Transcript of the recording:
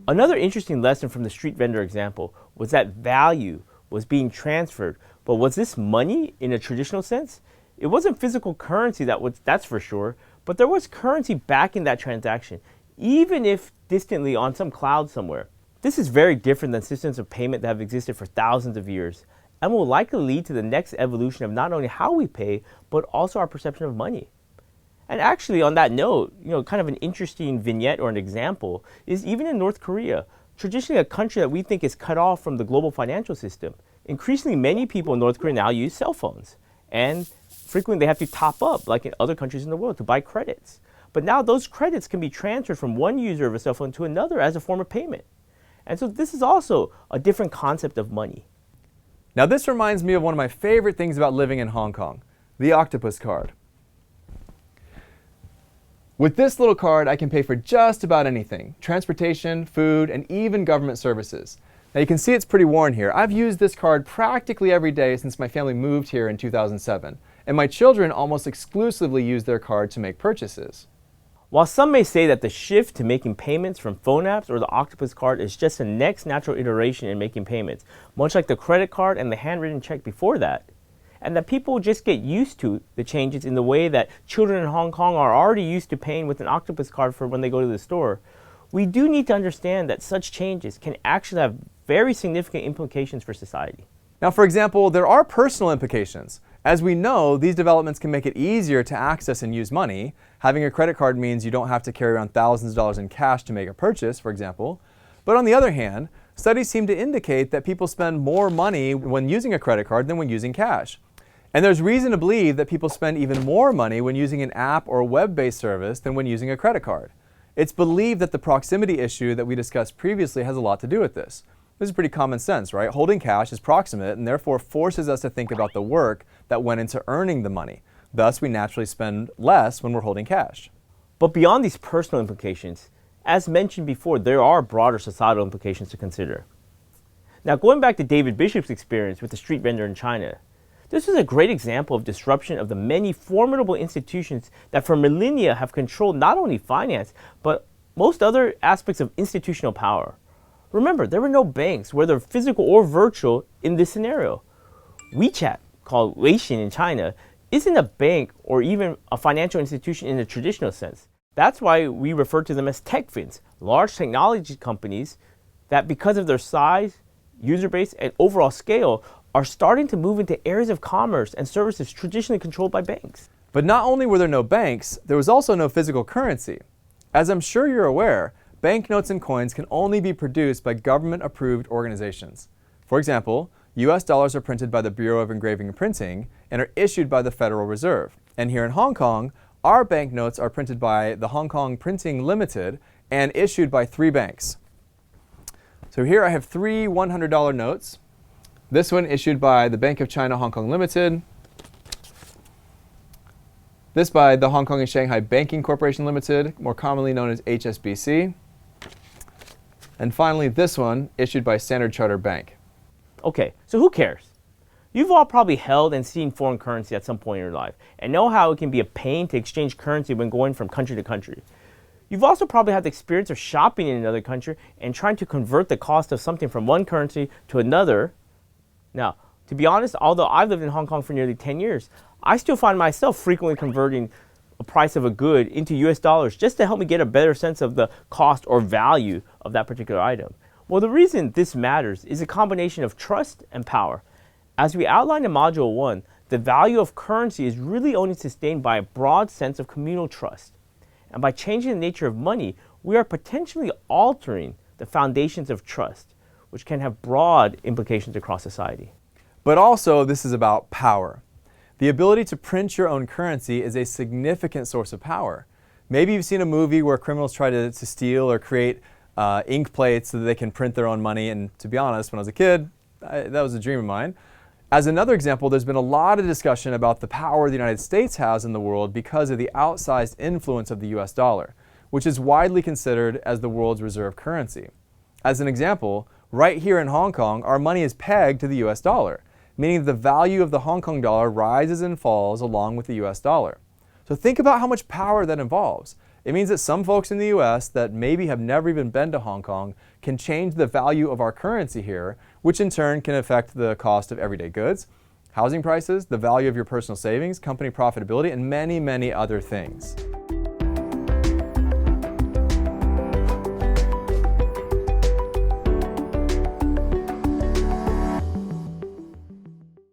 Another interesting lesson from the street vendor example was that value was being transferred. But was this money in a traditional sense? It wasn't physical currency, that's for sure, but there was currency backing that transaction, even if distantly on some cloud somewhere. This is very different than systems of payment that have existed for thousands of years and will likely lead to the next evolution of not only how we pay, but also our perception of money. And actually, on that note, kind of an interesting vignette or an example is even in North Korea, traditionally a country that we think is cut off from the global financial system. Increasingly, many people in North Korea now use cell phones, and frequently they have to top up, like in other countries in the world, to buy credits. But now those credits can be transferred from one user of a cell phone to another as a form of payment. And so this is also a different concept of money. Now this reminds me of one of my favorite things about living in Hong Kong, the octopus card. With this little card, I can pay for just about anything: transportation, food, and even government services. Now you can see it's pretty worn here. I've used this card practically every day since my family moved here in 2007, and my children almost exclusively use their card to make purchases. While some may say that the shift to making payments from phone apps or the octopus card is just the next natural iteration in making payments, much like the credit card and the handwritten check before that, and that people just get used to the changes in the way that children in Hong Kong are already used to paying with an octopus card for when they go to the store, we do need to understand that such changes can actually have very significant implications for society. Now, for example, there are personal implications. As we know, these developments can make it easier to access and use money. Having a credit card means you don't have to carry around thousands of dollars in cash to make a purchase, for example. But on the other hand, studies seem to indicate that people spend more money when using a credit card than when using cash. And there's reason to believe that people spend even more money when using an app or a web-based service than when using a credit card. It's believed that the proximity issue that we discussed previously has a lot to do with this. This is pretty common sense, right? Holding cash is proximate and therefore forces us to think about the work that went into earning the money. Thus, we naturally spend less when we're holding cash. But beyond these personal implications, as mentioned before, there are broader societal implications to consider. Now, going back to David Bishop's experience with the street vendor in China, this is a great example of disruption of the many formidable institutions that for millennia have controlled not only finance, but most other aspects of institutional power. Remember, there were no banks, whether physical or virtual, in this scenario. WeChat, called Weixin in China, isn't a bank or even a financial institution in the traditional sense. That's why we refer to them as tech fins, large technology companies that, because of their size, user base, and overall scale, are starting to move into areas of commerce and services traditionally controlled by banks. But not only were there no banks, there was also no physical currency. As I'm sure you're aware, banknotes and coins can only be produced by government-approved organizations. For example, US dollars are printed by the Bureau of Engraving and Printing and are issued by the Federal Reserve. And here in Hong Kong, our banknotes are printed by the Hong Kong Printing Limited and issued by 3 banks. So here I have 3 $100 notes. This one issued by the Bank of China Hong Kong Limited. This by the Hong Kong and Shanghai Banking Corporation Limited, more commonly known as HSBC. And finally, this one issued by Standard Chartered Bank. Okay, so who cares? You've all probably held and seen foreign currency at some point in your life and know how it can be a pain to exchange currency when going from country to country. You've also probably had the experience of shopping in another country and trying to convert the cost of something from one currency to another. Now, to be honest, although I've lived in Hong Kong for nearly 10 years, I still find myself frequently converting a price of a good into US dollars just to help me get a better sense of the cost or value of that particular item. Well, the reason this matters is a combination of trust and power. As we outlined in Module 1, the value of currency is really only sustained by a broad sense of communal trust. And by changing the nature of money, we are potentially altering the foundations of trust, which can have broad implications across society. But also, this is about power. The ability to print your own currency is a significant source of power. Maybe you've seen a movie where criminals try to steal or create ink plates so that they can print their own money, and to be honest, when I was a kid, that was a dream of mine. As another example, there's been a lot of discussion about the power the United States has in the world because of the outsized influence of the US dollar, which is widely considered as the world's reserve currency. As an example, right here in Hong Kong, our money is pegged to the US dollar, meaning the value of the Hong Kong dollar rises and falls along with the US dollar. So think about how much power that involves. It means that some folks in the US that maybe have never even been to Hong Kong can change the value of our currency here, which in turn can affect the cost of everyday goods, housing prices, the value of your personal savings, company profitability, and many, many other things.